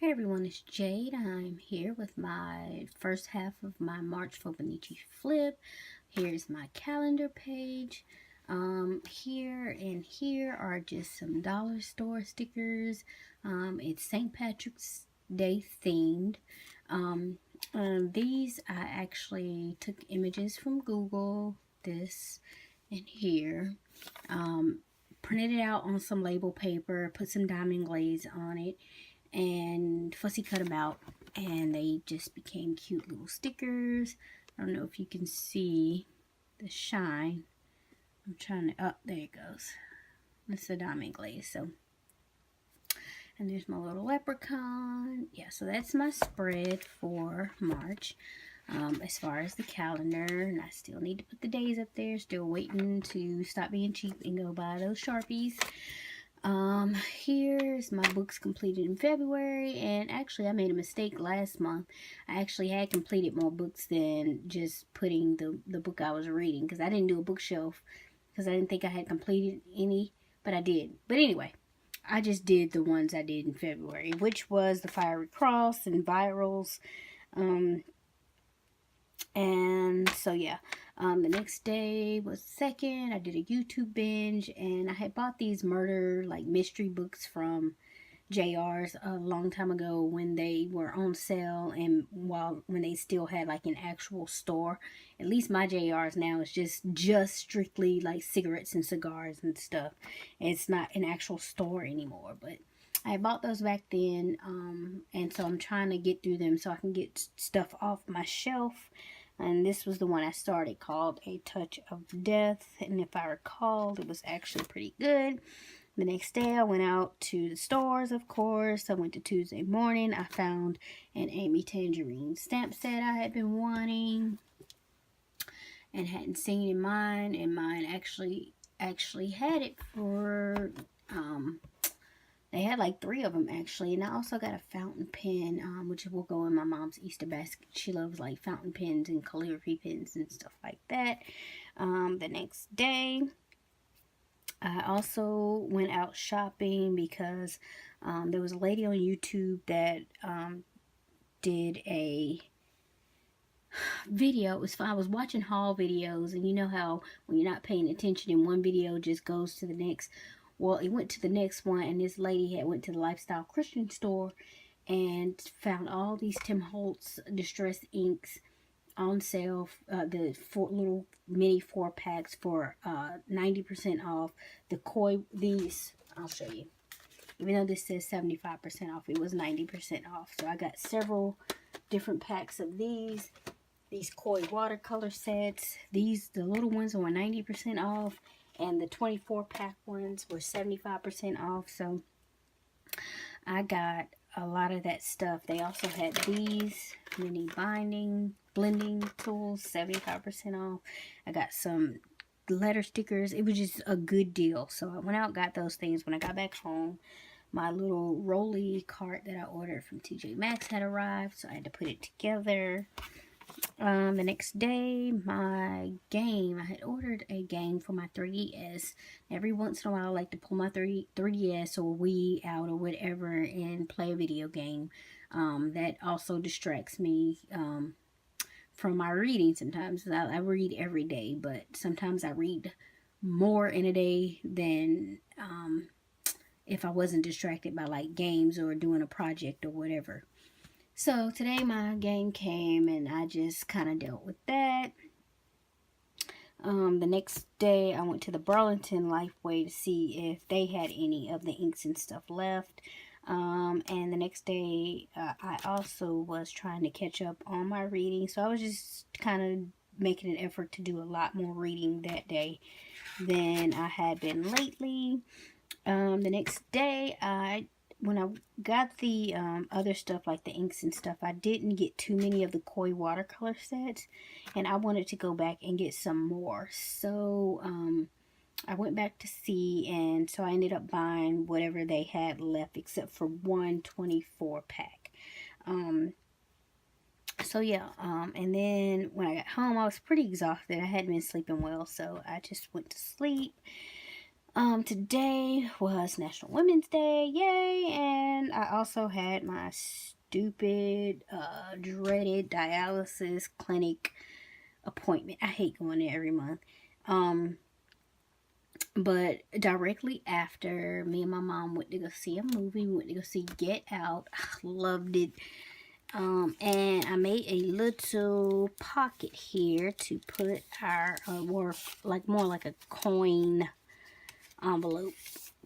Hey everyone, it's Jade. I'm here with my first half of my March Fauxbonichi flip. Here's my calendar page. Here are just some dollar store stickers. It's St. Patrick's Day themed. These I actually took images from Google, this and here. Printed it out on some label paper, put some diamond glaze on it, and fussy cut them out, and they just became cute little stickers. I don't know if you can see the shine. I'm trying to, oh, there it goes. That's the diamond glaze. So, and there's my little leprechaun. Yeah, so that's my spread for March. As far as the calendar, and I still need to put the days up there. Still waiting to stop being cheap and go buy those Sharpies. Here's my books completed in February, and actually I made a mistake last month. I actually had completed more books than just putting the book I was reading, because I didn't do a bookshelf because I didn't think I had completed any, but I did. But anyway, I just did the ones I did in February, which was the Fiery Cross and Virals. And so yeah, the next day was the 2nd. I did a YouTube binge, and I had bought these murder mystery books from JR's a long time ago when they were on sale, and when they still had an actual store. At least my JR's now is just strictly cigarettes and cigars and stuff. It's not an actual store anymore, but I bought those back then, and so I'm trying to get through them so I can get stuff off my shelf. And this was the one I started, called A Touch of Death, and if I recall, it was actually pretty good. The next day, I went out to the stores, of course. I went to Tuesday morning. I found an Amy Tangerine stamp set I had been wanting and hadn't seen in mine, and mine actually had it for, they had 3 of them actually. And I also got a fountain pen, which will go in my mom's Easter basket. She loves fountain pens and calligraphy pens and stuff like that. The next day, I also went out shopping because there was a lady on YouTube that did a video. It was fun. I was watching haul videos, and you know how when you're not paying attention and one video just goes to the next. Well, it went to the next one, and this lady went to the Lifestyle Christian store and found all these Tim Holtz distress inks on sale. The 4 little mini 4-packs for 90% off. These, I'll show you. Even though this says 75% off, it was 90% off. So I got several different packs of these koi watercolor sets. The little ones were 90% off, and the 24-pack ones were 75% off. So I got a lot of that stuff. They also had these mini blending tools, 75% off. I got some letter stickers. It was just a good deal. So I went out, got those things. When I got back home, my little rolly cart that I ordered from TJ Maxx had arrived, so I had to put it together. The next day, I had ordered a game for my 3DS. Every once in a while, I like to pull my 3DS or Wii out or whatever and play a video game. That also distracts me from my reading sometimes. I read every day, but sometimes I read more in a day than if I wasn't distracted by games or doing a project or whatever. So today my game came, and I just kind of dealt with that. The next day I went to the Burlington Lifeway to see if they had any of the inks and stuff left. And the next day I also was trying to catch up on my reading. So I was just kind of making an effort to do a lot more reading that day than I had been lately. The next day, when I got the other stuff like the inks and stuff, I didn't get too many of the koi watercolor sets, and I wanted to go back and get some more. So I went back to see, and so I ended up buying whatever they had left except for one 24-pack. So yeah, and then when I got home, I was pretty exhausted. I hadn't been sleeping well, so I just went to sleep. Today was National Women's Day, yay, and I also had my stupid, dreaded dialysis clinic appointment. I hate going there every month. But directly after, me and my mom went to go see a movie. We went to go see Get Out. I loved it. And I made a little pocket here to put our, more like a coin envelope,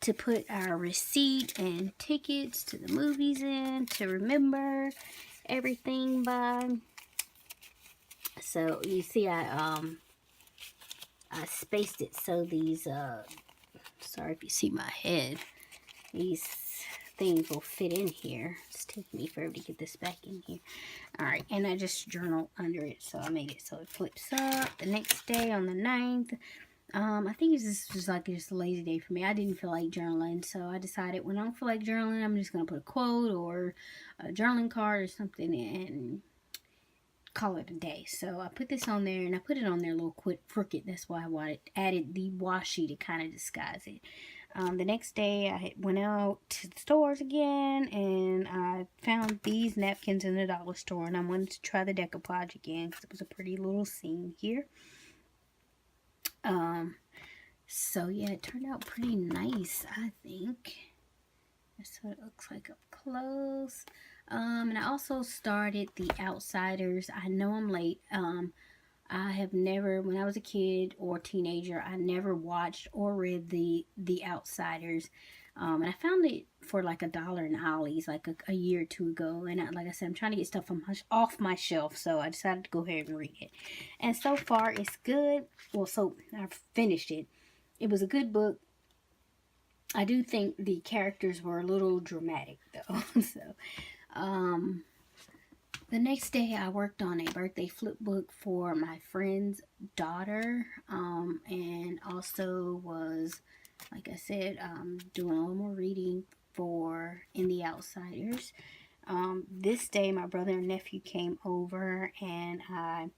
to put our receipt and tickets to the movies in, to remember everything by. So you see, I spaced it so these, sorry if you see my head, these things will fit in here. It's taking me forever to get this back in here. Alright, and I just journal under it, so I made it so it flips up. The next day on the 9th, I think it's just like just a lazy day for me. I didn't feel like journaling, so I decided when I don't feel like journaling, I'm just going to put a quote or a journaling card or something and call it a day. So I put this on there, and I put it on there a little crooked. That's why I added the washi to kind of disguise it. The next day, I went out to the stores again, and I found these napkins in the dollar store, and I wanted to try the decoupage again because it was a pretty little scene here. So yeah, it turned out pretty nice, I think. That's what it looks like up close. And I also started The Outsiders. I know I'm late. I have never, when I was a kid or teenager, I never watched or read The Outsiders. And I found it for like $1 in Ollie's like a year or two ago. And like I said, I'm trying to get stuff off my shelf, so I decided to go ahead and read it. And so far, it's good. Well, so I've finished it. It was a good book. I do think the characters were a little dramatic, though. So, the next day I worked on a birthday flip book for my friend's daughter, and also was, like I said, doing a little more reading for In the Outsiders. This day my brother and nephew came over, and I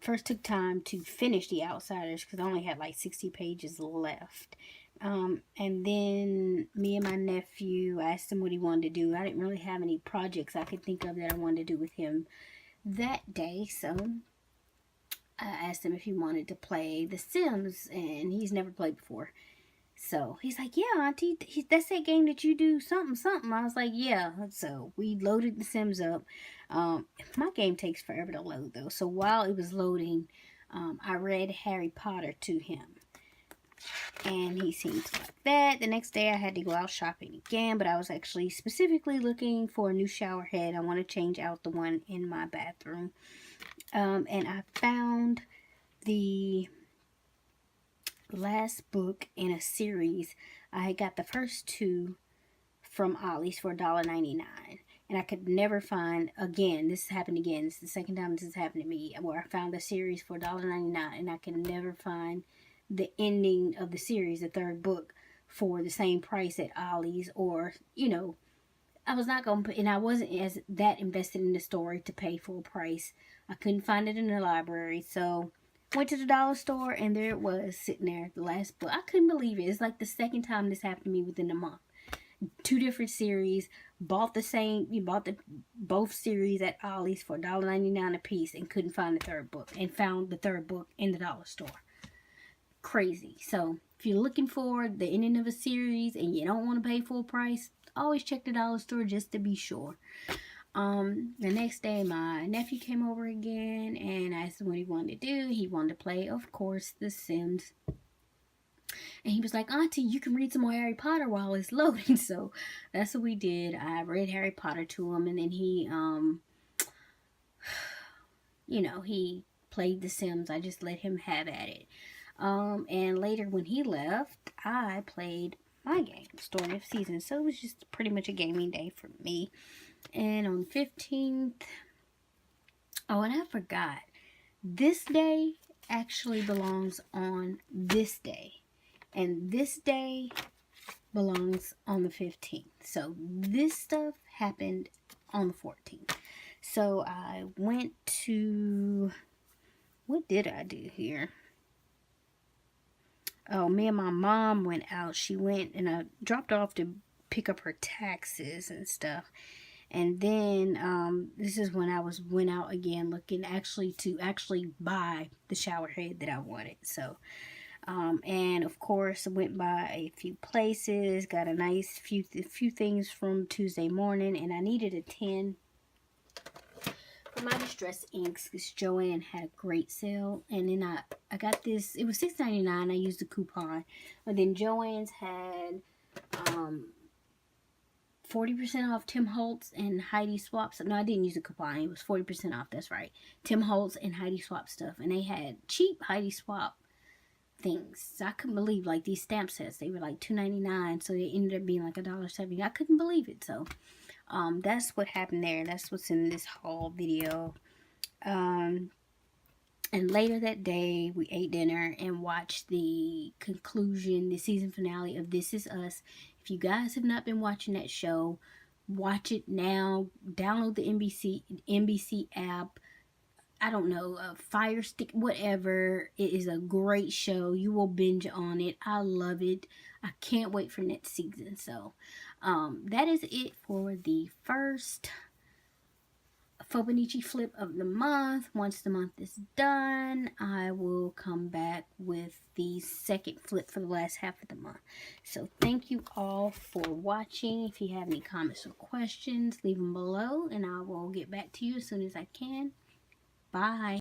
first took time to finish The Outsiders because I only had like 60 pages left. And then me and my nephew, I asked him what he wanted to do. I didn't really have any projects I could think of that I wanted to do with him that day, so I asked him if he wanted to play The Sims, and he's never played before. So he's like, yeah, Auntie, that's that game that you do something. I was like, yeah. So we loaded The Sims up. My game takes forever to load, though. So while it was loading, I read Harry Potter to him. And he seemed like that. The next day I had to go out shopping again, but I was actually specifically looking for a new shower head. I want to change out the one in my bathroom. And I found the last book in a series. I got the first two from Ollie's for $1.99. And I could never find, again, this happened again. This is the second time this has happened to me, where I found the series for $1.99 and I could never find the ending of the series, the third book, for the same price at Ollie's, or, you know, I was not going to, and I wasn't as that invested in the story to pay full price. I couldn't find it in the library, so went to the dollar store, and there it was, sitting there, the last book. I couldn't believe it. It's like the second time this happened to me within a month. Two different series, bought both series at Ollie's for $1.99 a piece, and couldn't find the third book, and found the third book in the dollar store. Crazy. So if you're looking for the ending of a series and you don't want to pay full price, always check the dollar store just to be sure. The next day my nephew came over again, and I asked him what he wanted to do. He wanted to play, of course, The Sims. And he was like, Auntie, you can read some more Harry Potter while it's loading. So that's what we did. I read Harry Potter to him, and then he he played The Sims. I just let him have at it. And later when he left, I played my game, Story of Seasons. So it was just pretty much a gaming day for me. And on the 15th, oh, and I forgot, this day actually belongs on this day. And this day belongs on the 15th. So this stuff happened on the 14th. So I went to, what did I do here? Oh, me and my mom went out. She went, and I dropped off to pick up her taxes and stuff. And then this is when I went out again looking to buy the shower head that I wanted. So and of course I went by a few places, got a nice few things from Tuesday morning, and I needed a 10 for my distress inks because Joann had a great sale. And then I got this, it was $6.99. I used the coupon, but then Joann's had 40% off Tim Holtz and Heidi Swaps. No, I didn't use a coupon. It was 40% off. That's right. Tim Holtz and Heidi Swap stuff. And they had cheap Heidi Swap things. So I couldn't believe, like, these stamp sets. They were like $2.99. So they ended up being like $1.70. I couldn't believe it. So that's what happened there. That's what's in this haul video. And later that day, we ate dinner and watched the conclusion, the season finale of This Is Us. If you guys have not been watching that show, watch it now. Download the NBC app. I don't know, Fire Stick, whatever. It is a great show. You will binge on it. I love it. I can't wait for next season. So, that is it for the first Fauxbonichi flip of the month. Once the month is done, I will come back with the second flip for the last half of the month. So thank you all for watching. If you have any comments or questions, leave them below and I will get back to you as soon as I can. Bye.